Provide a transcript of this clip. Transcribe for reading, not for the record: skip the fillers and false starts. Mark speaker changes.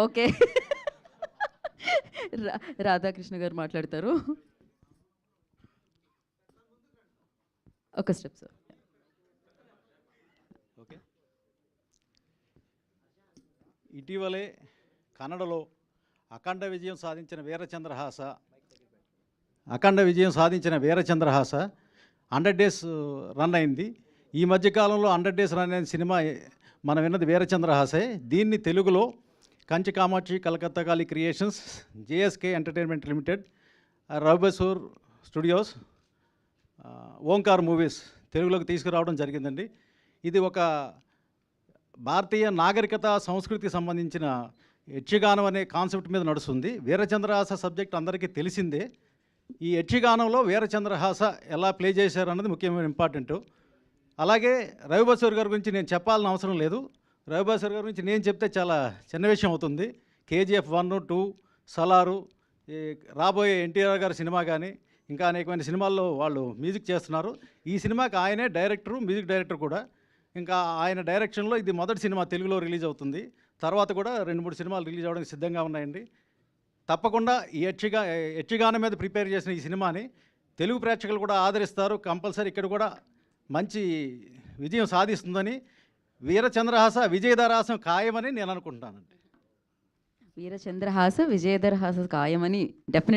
Speaker 1: Okay. Radhakrishna గారు మాట్లాడతారు. ఒక స్టెప్ సార్.
Speaker 2: ఓకే. ఇటీవలే కన్నడలో అఖండ విజయం సాధించిన వీరచంద్రహాస 100 డేస్ రన్ అయింది. ఈ మధ్యకాలంలో 100 డేస్ రన్ అయిన సినిమా మనం విన్నది వీరచంద్రహాసే. దీన్ని తెలుగులో Kanchi Kamakshi Kolkata Kali creations, JSK entertainment limited, Ravibasur studios, Omkar movies తెలుగులోకి తీసుకురావడం జరిగిందండి. ఇది ఒక భారతీయ నాగరికత సంస్కృతికి సంబంధించిన యక్షగానం అనే కాన్సెప్ట్ మీద నడుస్తుంది. వీరచంద్రహాస సబ్జెక్ట్ అందరికీ తెలిసిందే. ఈ యక్షగానంలో వీరచంద్రహాస ఎలా ప్లే చేశారు అన్నది ముఖ్యమైన ఇంపార్టెంట్. అలాగే రవిబసూర్ గారి గురించి నేను చెప్పాలని అవసరం లేదు. రవిబసూర్ గారి గురించి నేను చెప్తే చాలా చిన్న విషయం అవుతుంది. కేజీఎఫ్ 1, 2, సలారు, ఈ రాబోయే ఎన్టీఆర్ గారి సినిమా కానీ ఇంకా అనేకమైన సినిమాల్లో వాళ్ళు మ్యూజిక్ చేస్తున్నారు. ఈ సినిమాకి ఆయనే డైరెక్టరు, మ్యూజిక్ డైరెక్టర్ కూడా. ఇంకా ఆయన డైరెక్షన్లో ఇది మొదటి సినిమా తెలుగులో రిలీజ్ అవుతుంది. తర్వాత కూడా 2-3 సినిమాలు రిలీజ్ అవ్వడానికి సిద్ధంగా ఉన్నాయండి. తప్పకుండా ఈ యక్షగానం మీద ప్రిపేర్ చేసిన ఈ సినిమాని తెలుగు ప్రేక్షకులు కూడా ఆదరిస్తారు. కంపల్సరీ ఇక్కడ కూడా మంచి విజయం సాధిస్తుందని, వీరచంద్రహాస విజయదరహాసం ఖాయమని నేను అనుకుంటున్నానండి.
Speaker 1: వీరచంద్రహాస విజయదరహాస ఖాయమని డెఫినెట్